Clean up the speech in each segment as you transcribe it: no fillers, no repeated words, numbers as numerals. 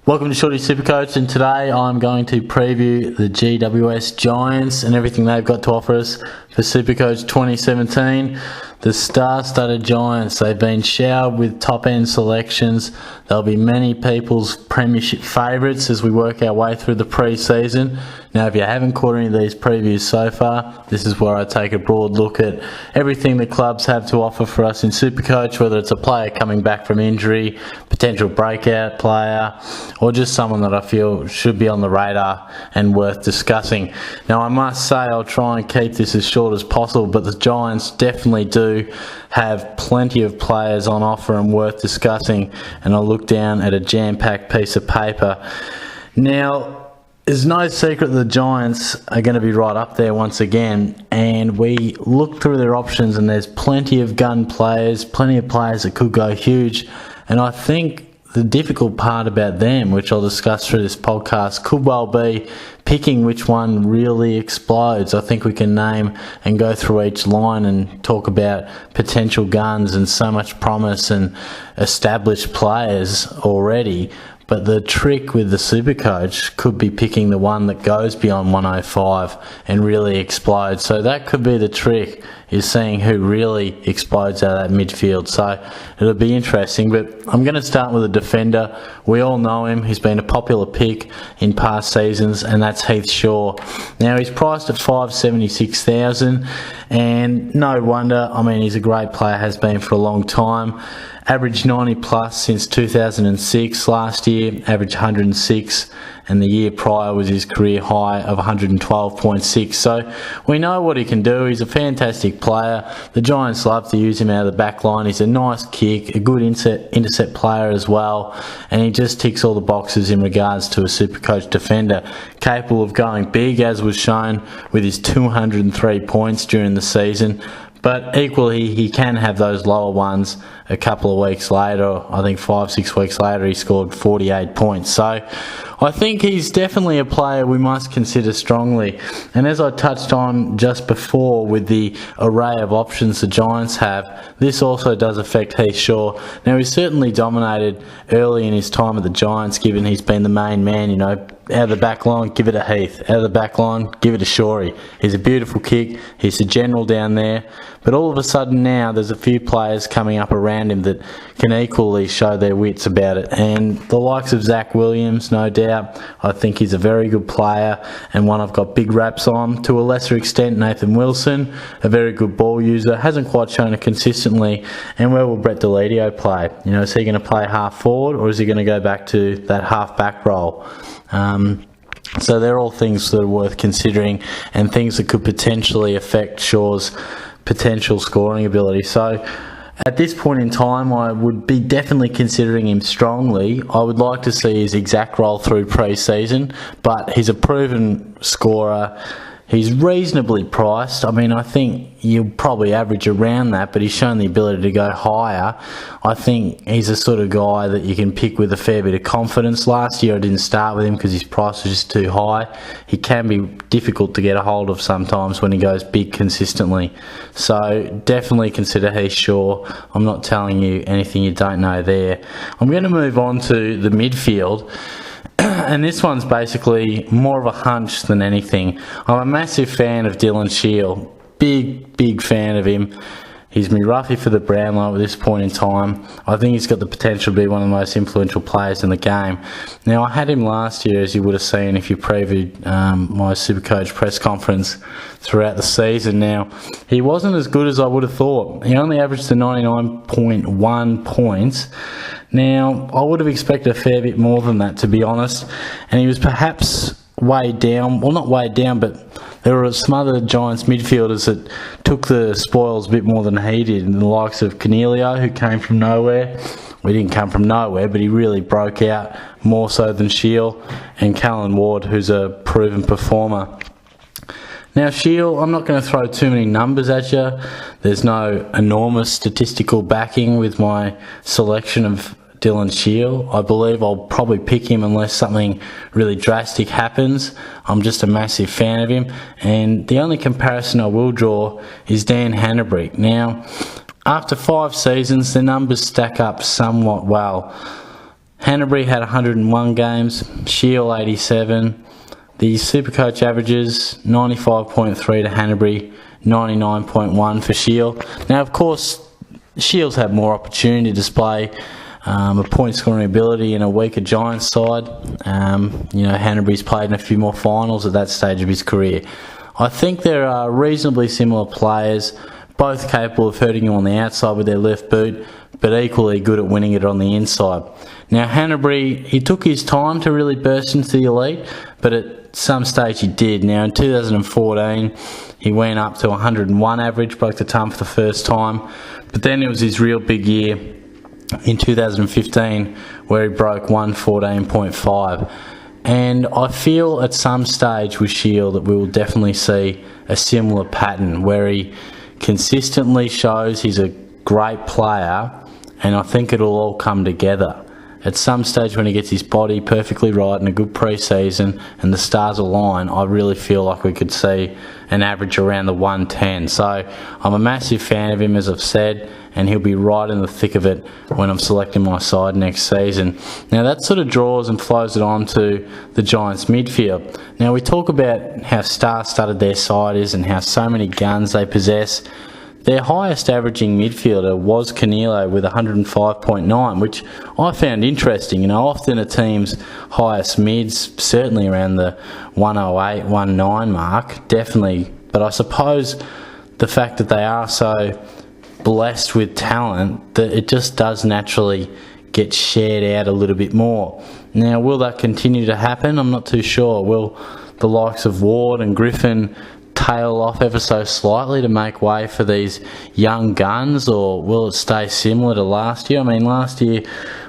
Welcome to Shorty SuperCoach, and today I'm going to preview the GWS Giants and everything they've got to offer us for SuperCoach 2017. The star-studded Giants, they've been showered with top-end selections. There'll be many people's premiership favourites as we work our way through the pre-season. Now, if you haven't caught any of these previews so far, this is where I take a broad look at everything the clubs have to offer for us in SuperCoach, whether it's a player coming back from injury, potential breakout player, or just someone that I feel should be on the radar and worth discussing. Now, I must say I'll try and keep this as short as possible, but the Giants definitely do have plenty of players on offer and worth discussing, and I'll look down at a jam-packed piece of paper. Now, there's no secret the Giants are going to be right up there once again, and we look through their options and there's plenty of gun players, plenty of players that could go huge, and I think the difficult part about them, which I'll discuss through this podcast, could well be picking which one really explodes. I think we can name and go through each line and talk about potential guns and so much promise and established players already. But the trick with the SuperCoach could be picking the one that goes beyond 105 and really explodes. So that could be the trick, is seeing who really explodes out of that midfield. So it'll be interesting, but I'm going to start with a defender. We all know him. He's been a popular pick in past seasons, and that's Heath Shaw. Now, he's priced at $576,000, and no wonder. I mean, he's a great player, has been for a long time. Averaged 90 plus since 2006. Last year, averaged 106, and the year prior was his career high of 112.6. So we know what he can do. He's a fantastic player. The Giants love to use him out of the back line. He's a nice kick, a good intercept player as well, and he just ticks all the boxes in regards to a SuperCoach defender. Capable of going big, as was shown with his 203 points during the season. But equally, he can have those lower ones a couple of weeks later. I think 5-6 weeks later, he scored 48 points. So I think he's definitely a player we must consider strongly. And as I touched on just before with the array of options the Giants have, this also does affect Heath Shaw. Now, he's certainly dominated early in his time at the Giants, given he's been the main man, you know. Out of the back line, give it a Heath. Out of the back line, give it a Shawry. He's a beautiful kick. He's the general down there. But all of a sudden now, there's a few players coming up around him that can equally show their wits about it. And the likes of Zach Williams, no doubt. I think he's a very good player and one I've got big raps on. To a lesser extent, Nathan Wilson, a very good ball user. Hasn't quite shown it consistently. And where will Brett Deledio play? You know, is he going to play half forward, or is he going to go back to that half back role? So they're all things that are worth considering and things that could potentially affect Shaw's potential scoring ability. So at this point in time, I would be definitely considering him strongly. I would like to see his exact role through pre-season, but he's a proven scorer. He's reasonably priced. I mean, I think you'll probably average around that, but he's shown the ability to go higher. I think he's the sort of guy that you can pick with a fair bit of confidence. Last year I didn't start with him because his price was just too high. He can be difficult to get a hold of sometimes when he goes big consistently. So definitely consider Heath Shaw. I'm not telling you anything you don't know there. I'm going to move on to the midfield. And this one's basically more of a hunch than anything. I'm a massive fan of Dylan Shield. Big fan of him. He's me roughie for the Brownlow at this point in time. I think he's got the potential to be one of the most influential players in the game. Now, I had him last year, as you would have seen if you previewed my SuperCoach press conference throughout the season. Now, he wasn't as good as I would have thought. He only averaged the 99.1 points. Now, I would have expected a fair bit more than that, to be honest. And he was perhaps weighed down. Well, not weighed down, but there were some other Giants midfielders that took the spoils a bit more than he did. And the likes of Cornelio, who came from nowhere. We didn't come from nowhere, but he really broke out more so than Shield. And Callan Ward, who's a proven performer. Now, Shield, I'm not going to throw too many numbers at you. There's no enormous statistical backing with my selection of Dylan Shield. I believe I'll probably pick him unless something really drastic happens. I'm just a massive fan of him. And the only comparison I will draw is Dan Hannebrick. Now, after 5 seasons, the numbers stack up somewhat well. Hanbury had 101 games, Shield 87. The SuperCoach averages 95.3 to Hanbury, 99.1 for Shield. Now, of course, Shield's had more opportunity to display a point scoring ability in a weaker Giants side. Hanbury's played in a few more finals at that stage of his career. I think there are reasonably similar players, both capable of hurting you on the outside with their left boot, but equally good at winning it on the inside. Now, Hanbury, he took his time to really burst into the elite, but at some stage he did. Now, in 2014, he went up to 101 average, broke the ton for the first time, but then it was his real big year in 2015 where he broke 114.5. And I feel at some stage with Shield that we will definitely see a similar pattern where he consistently shows he's a great player, and I think it'll all come together. At some stage when he gets his body perfectly right in a good pre-season and the stars align, I really feel like we could see an average around the 110. So I'm a massive fan of him, as I've said, and he'll be right in the thick of it when I'm selecting my side next season. Now that sort of draws and flows it on to the Giants midfield. Now we talk about how star-studded their side is and how so many guns they possess. Their highest averaging midfielder was Canelo with 105.9, which I found interesting. Often a team's highest mids, certainly around the 108, 109 mark, definitely. But I suppose the fact that they are so blessed with talent, that it just does naturally get shared out a little bit more. Now, will that continue to happen? I'm not too sure. Will the likes of Ward and Griffin tail off ever so slightly to make way for these young guns, or will it stay similar to last year? I mean, last year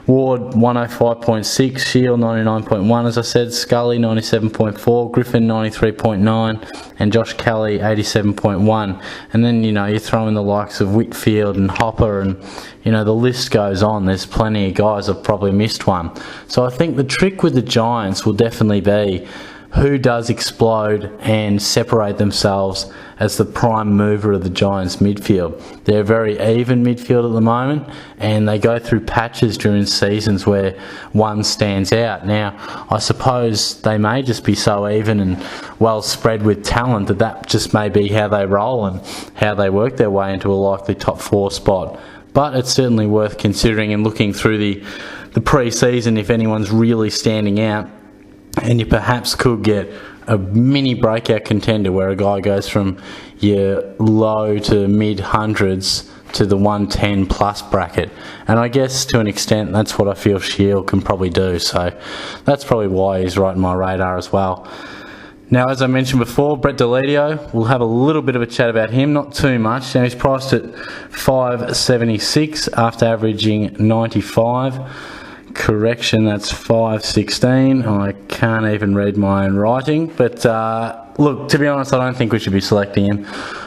Ward 105.6, Shield 99.1, as I said, Scully 97.4, Griffin 93.9, and Josh Kelly 87.1. And then you throw in the likes of Whitfield and Hopper, and the list goes on. There's plenty of guys. I've probably missed one. So I think the trick with the Giants will definitely be who does explode and separate themselves as the prime mover of the Giants midfield. They're a very even midfield at the moment, and they go through patches during seasons where one stands out. Now, I suppose they may just be so even and well spread with talent that just may be how they roll and how they work their way into a likely top 4 spot. But it's certainly worth considering and looking through the pre-season if anyone's really standing out. And you perhaps could get a mini breakout contender where a guy goes from your low to mid hundreds to the 110 plus bracket. And I guess to an extent that's what I feel Shield can probably do. So that's probably why he's right on my radar as well. Now, as I mentioned before, Brett Deledio, we'll have a little bit of a chat about him, not too much. Now, he's priced at $5.76 after averaging 95. Correction, that's 5.16. I can't even read my own writing, but look, to be honest, I don't think we should be selecting him.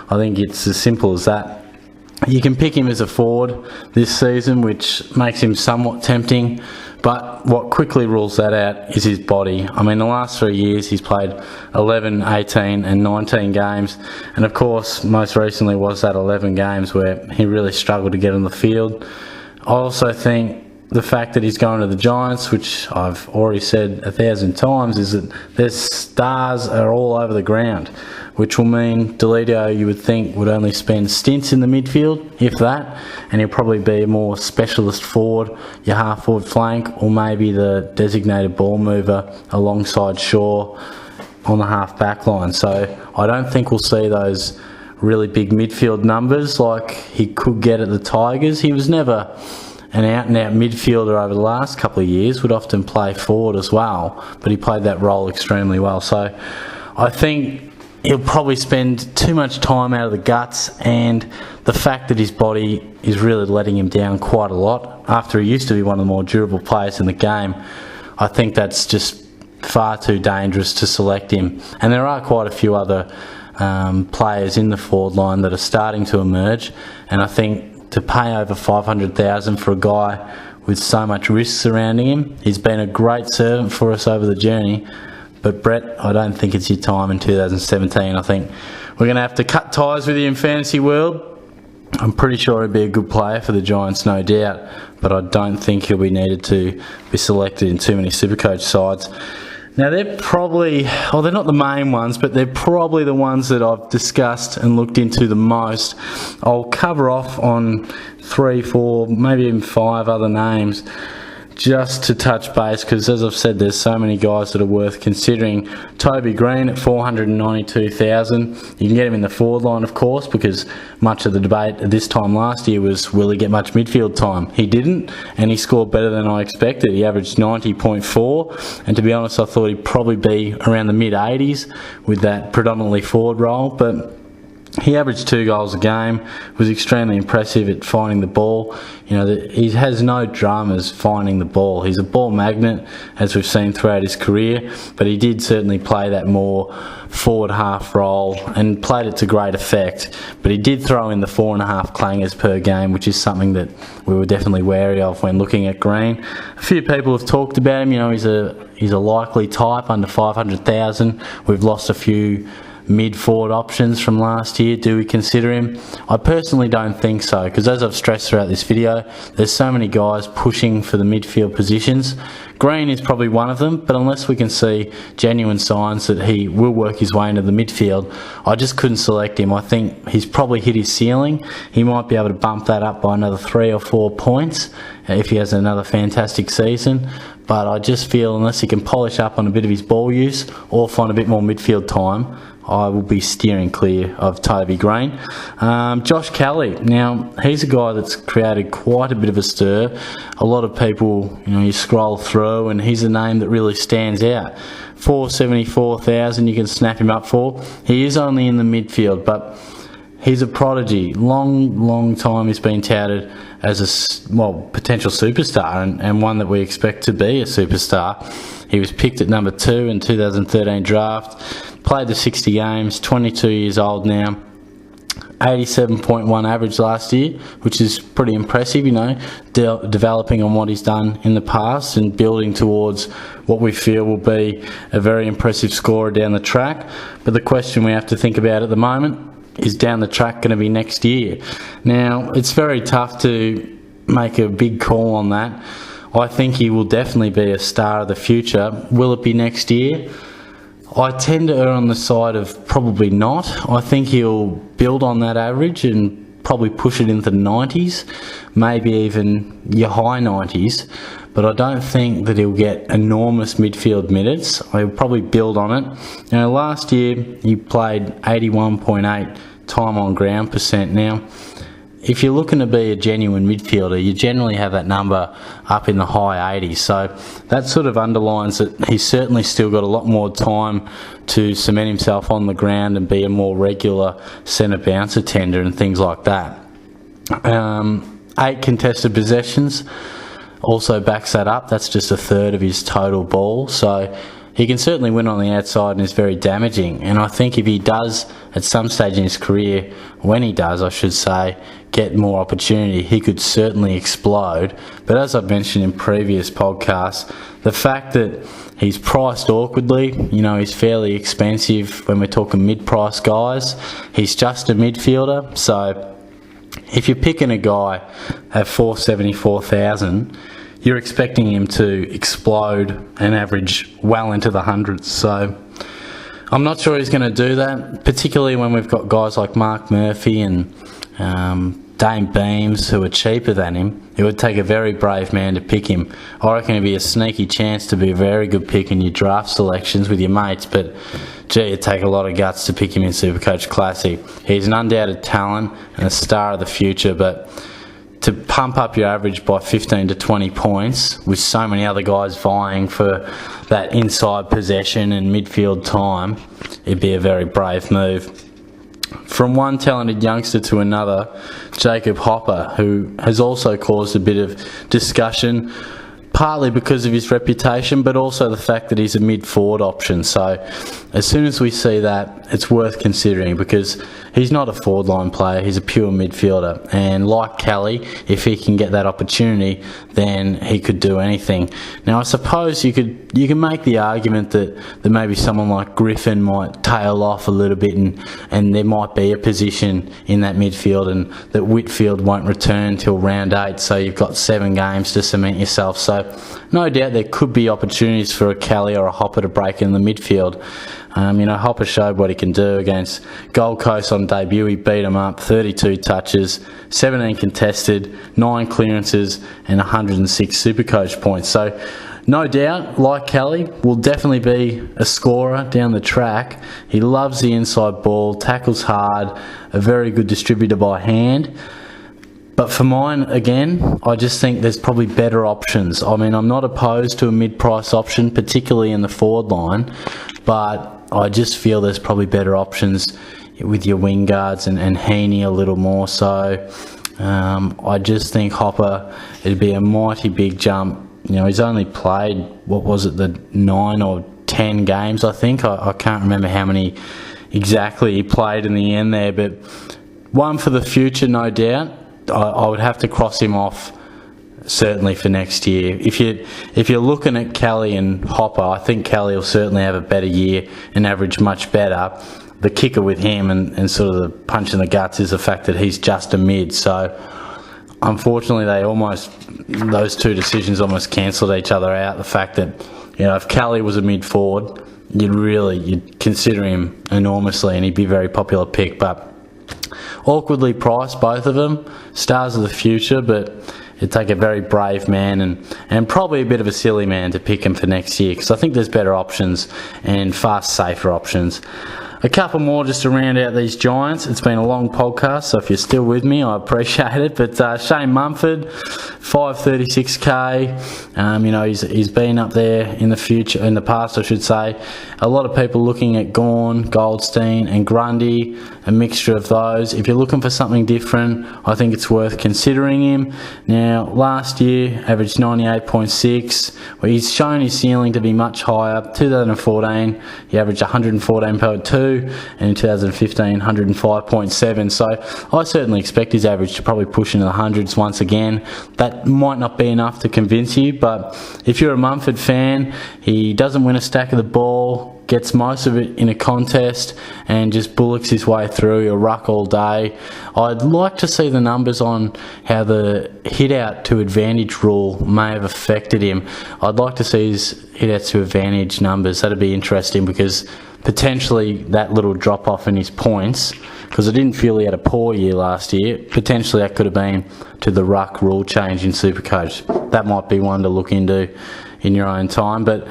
I think it's as simple as that. You can pick him as a forward this season, which makes him somewhat tempting, but what quickly rules that out is his body. I mean, the last 3 years he's played 11, 18 and 19 games, and of course most recently was that 11 games where he really struggled to get on the field. I also think the fact that he's going to the Giants, which I've already said 1,000 times, is that their stars are all over the ground, which will mean Deledio, you would think, would only spend stints in the midfield, if that, and he'll probably be a more specialist forward, your half-forward flank, or maybe the designated ball mover alongside Shaw on the half-back line. So I don't think we'll see those really big midfield numbers like he could get at the Tigers. He was never an out-and-out midfielder over the last couple of years, would often play forward as well, but he played that role extremely well. So I think he'll probably spend too much time out of the guts, and the fact that his body is really letting him down quite a lot after he used to be one of the more durable players in the game, I think that's just far too dangerous to select him. And there are quite a few other players in the forward line that are starting to emerge, and I think to pay over $500,000 for a guy with so much risk surrounding him, he's been a great servant for us over the journey. But Brett, I don't think it's your time in 2017. I think we're going to have to cut ties with you in fantasy world. I'm pretty sure he'd be a good player for the Giants, no doubt, but I don't think he'll be needed to be selected in too many Supercoach sides. Now, they're probably, well, they're not the main ones, but they're probably the ones that I've discussed and looked into the most. I'll cover off on 3, 4, maybe even 5 other names just to touch base, because as I've said, there's so many guys that are worth considering. Toby Greene at 492,000. You can get him in the forward line, of course, because much of the debate at this time last year was, will he get much midfield time? He didn't, and he scored better than I expected. He averaged 90.4, and to be honest, I thought he'd probably be around the mid-80s with that predominantly forward role, but he averaged 2 goals a game, was extremely impressive at finding the ball. You know, he has no dramas finding the ball. He's a ball magnet, as we've seen throughout his career, but he did certainly play that more forward half role and played it to great effect. But he did throw in the 4.5 clangers per game, which is something that we were definitely wary of when looking at Greene. A few people have talked about him. You know, he's a likely type under 500,000. We've lost a few mid-forward options from last year. Do we consider him? I personally don't think so, because as I've stressed throughout this video, there's so many guys pushing for the midfield positions. Greene is probably one of them, but unless we can see genuine signs that he will work his way into the midfield, I just couldn't select him. I think he's probably hit his ceiling. He might be able to bump that up by another 3 or 4 points if he has another fantastic season, but I just feel unless he can polish up on a bit of his ball use or find a bit more midfield time, I will be steering clear of Toby Greene. Josh Kelly. Now, he's a guy that's created quite a bit of a stir. A lot of people, you know, you scroll through and he's a name that really stands out. 474,000 you can snap him up for. He is only in the midfield, but he's a prodigy. Long time he's been touted as a potential superstar and one that we expect to be a superstar. He was picked at number 2 in 2013 draft. Played the 60 games, 22 years old now, 87.1 average last year, which is pretty impressive, you know, developing on what he's done in the past and building towards what we feel will be a very impressive scorer down the track. But the question we have to think about at the moment is down the track going to be next year? Now, it's very tough to make a big call on that. I think he will definitely be a star of the future. Will it be next year? I tend to err on the side of probably not. I think he'll build on that average and probably push it into the 90s, maybe even your high 90s, but I don't think that he'll get enormous midfield minutes. He'll probably build on it. You know, last year he played 81.8 time on ground percent. Now, if you're looking to be a genuine midfielder, you generally have that number up in the high 80s. So that sort of underlines that he's certainly still got a lot more time to cement himself on the ground and be a more regular centre bouncer tender and things like that. 8 contested possessions also backs that up. That's just a third of his total ball. So he can certainly win on the outside and is very damaging. And I think if he does, at some stage in his career, when he does, I should say, get more opportunity, he could certainly explode. But as I've mentioned in previous podcasts, the fact that he's priced awkwardly, you know, he's fairly expensive when we're talking mid-price guys. He's just a midfielder. So if you're picking a guy at 474,000, you're expecting him to explode and average well into the hundreds. So I'm not sure he's going to do that, particularly when we've got guys like Mark Murphy and Dame Beams who are cheaper than him. It would take a very brave man to pick him. I reckon it'd be a sneaky chance to be a very good pick in your draft selections with your mates, but gee, it'd take a lot of guts to pick him in Supercoach Classic. He's an undoubted talent and a star of the future, but to pump up your average by 15 to 20 points with so many other guys vying for that inside possession and midfield time, it'd be a very brave move. From one talented youngster to another, Jacob Hopper, who has also caused a bit of discussion, partly because of his reputation, but also the fact that he's a mid-forward option. So as soon as we see that, it's worth considering, because he's not a forward line player, he's a pure midfielder. And like Kelly, if he can get that opportunity, then he could do anything. Now, I suppose you can make the argument that maybe someone like Griffin might tail off a little bit, and there might be a position in that midfield, and that Whitfield won't return till round 8, so you've got 7 games to cement yourself. So no doubt there could be opportunities for a Kelly or a Hopper to break in the midfield. Hopper showed what he can do against Gold Coast on debut. He beat them up, 32 touches, 17 contested, 9 clearances and 106 SuperCoach points. So no doubt, like Kelly, will definitely be a scorer down the track. He loves the inside ball, tackles hard, a very good distributor by hand. But for mine, again, I just think there's probably better options. I mean, I'm not opposed to a mid-price option, particularly in the forward line, but I just feel there's probably better options with your wing guards and Heaney a little more. So I just think Hopper, it'd be a mighty big jump. He's only played, the 9 or 10 games, I think. I can't remember how many exactly he played in the end there, but one for the future, no doubt. I would have to cross him off certainly for next year. If you're looking at Kelly and Hopper, I think Kelly will certainly have a better year and average much better. The kicker with him and sort of the punch in the guts is the fact that he's just a mid. So unfortunately, those two decisions almost cancelled each other out. The fact that if Kelly was a mid forward, you'd consider him enormously, and he'd be a very popular pick. But awkwardly priced, both of them, stars of the future, but it'd take a very brave man and probably a bit of a silly man to pick him for next year, because I think there's better options and far safer options. A couple more just to round out these Giants. It's been a long podcast, so if you're still with me, I appreciate it. But Shane Mumford, 536k. He's been up there in the past, I should say. A lot of people looking at Gawn, Goldstein and Grundy, a mixture of those. If you're looking for something different, I think it's worth considering him. Now, last year, averaged 98.6, where he's shown his ceiling to be much higher. 2014, he averaged 114.2. And in 2015, 105.7. So I certainly expect his average to probably push into the hundreds once again. That might not be enough to convince you, but if you're a Mumford fan, he doesn't win a stack of the ball, gets most of it in a contest, and just bullocks his way through a ruck all day. I'd like to see the numbers on how the hit out to advantage rule may have affected him. I'd like to see his hit out to advantage numbers. That'd be interesting, because potentially that little drop off in his points, because I didn't feel he had a poor year last year, potentially that could have been to the ruck rule change in SuperCoach. That might be one to look into in your own time, but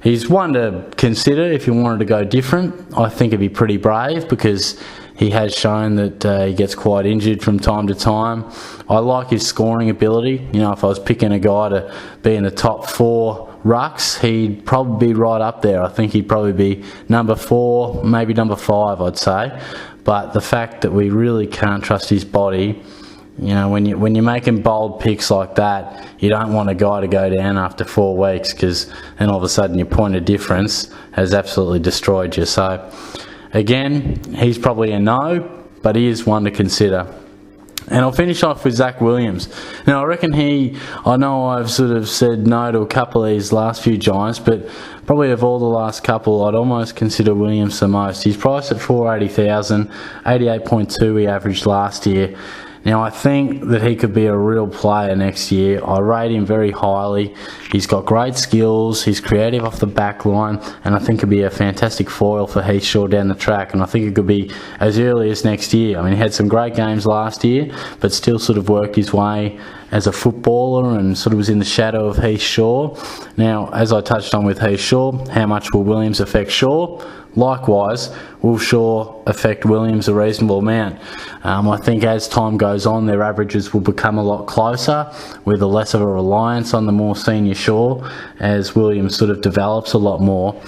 he's one to consider if you wanted to go different. I think it'd be pretty brave, because he has shown that he gets quite injured from time to time. I like his scoring ability. If I was picking a guy to be in the top 4 rucks, he'd probably be right up there. I think he'd probably be number 4, maybe number 5, I'd say. But the fact that we really can't trust his body, when you're making bold picks like that, you don't want a guy to go down after 4 weeks, because then all of a sudden your point of difference has absolutely destroyed you. So again, he's probably a no, but he is one to consider. And I'll finish off with Zach Williams. Now, I reckon I know I've sort of said no to a couple of these last few Giants, but probably of all the last couple, I'd almost consider Williams the most. He's priced at 480,000, 88.2 he averaged last year. Now, I think that he could be a real player next year. I rate him very highly. He's got great skills. He's creative off the back line, and I think he'd be a fantastic foil for Heath Shaw down the track, and I think it could be as early as next year. I mean, he had some great games last year, but still sort of worked his way as a footballer and sort of was in the shadow of Heath Shaw. Now, as I touched on with Heath Shaw, how much will Williams affect Shaw? Likewise, will Shaw affect Williams a reasonable amount? I think as time goes on, their averages will become a lot closer, with a less of a reliance on the more senior Shaw as Williams sort of develops a lot more.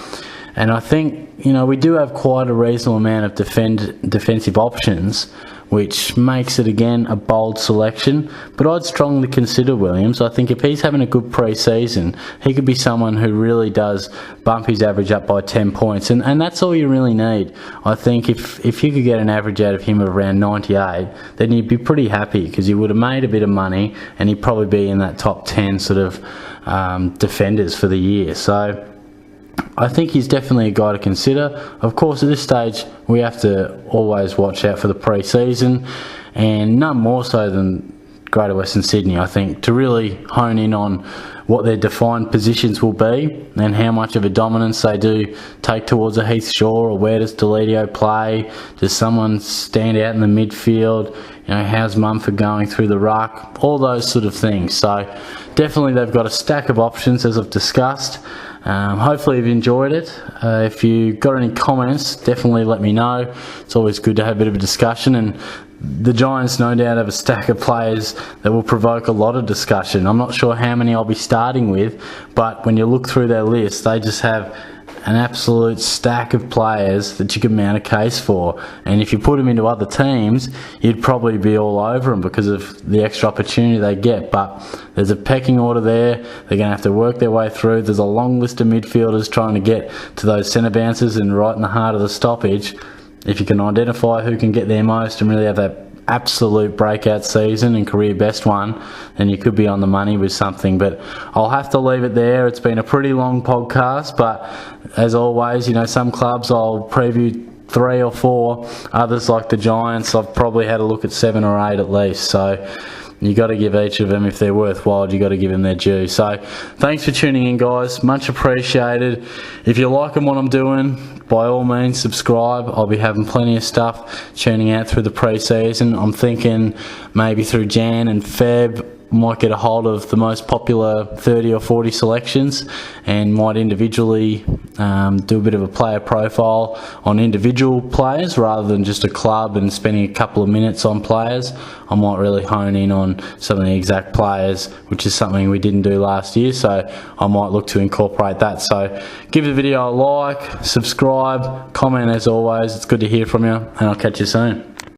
And I think, we do have quite a reasonable amount of defensive options which makes it again a bold selection. But I'd strongly consider Williams. I think if he's having a good pre-season, he could be someone who really does bump his average up by 10 points, and that's all you really need. I think if you could get an average out of him of around 98, then you'd be pretty happy, because you would have made a bit of money and he'd probably be in that top 10 sort of defenders for the year. So I think he's definitely a guy to consider. Of course, at this stage, we have to always watch out for the pre-season, and none more so than Greater Western Sydney, I think, to really hone in on what their defined positions will be and how much of a dominance they do take towards a Heath Shaw, or where does Deledio play? Does someone stand out in the midfield? How's Mumford going through the ruck? All those sort of things. So definitely they've got a stack of options, as I've discussed. Hopefully you've enjoyed it. If you've got any comments, definitely let me know. It's always good to have a bit of a discussion, and the Giants no doubt have a stack of players that will provoke a lot of discussion. I'm not sure how many I'll be starting with, but when you look through their list, they just have an absolute stack of players that you can mount a case for. And if you put them into other teams, you'd probably be all over them because of the extra opportunity they get. But there's a pecking order there. They're going to have to work their way through. There's a long list of midfielders trying to get to those centre bounces and right in the heart of the stoppage. If you can identify who can get there most and really have that absolute breakout season and career best one, then you could be on the money with something. But I'll have to leave it there. It's been a pretty long podcast, but as always, some clubs I'll preview 3 or 4, others like the Giants I've probably had a look at 7 or 8 at least. So you got to give each of them, if they're worthwhile, you got to give them their due. So thanks for tuning in, guys, much appreciated. If you like what I'm doing, by all means subscribe. I'll be having plenty of stuff churning out through the pre-season. I'm thinking maybe through Jan and Feb might get a hold of the most popular 30 or 40 selections and might individually do a bit of a player profile on individual players rather than just a club and spending a couple of minutes on players. I might really hone in on some of the exact players, which is something we didn't do last year, so I might look to incorporate that. So give the video a like, subscribe, comment as always. It's good to hear from you, and I'll catch you soon.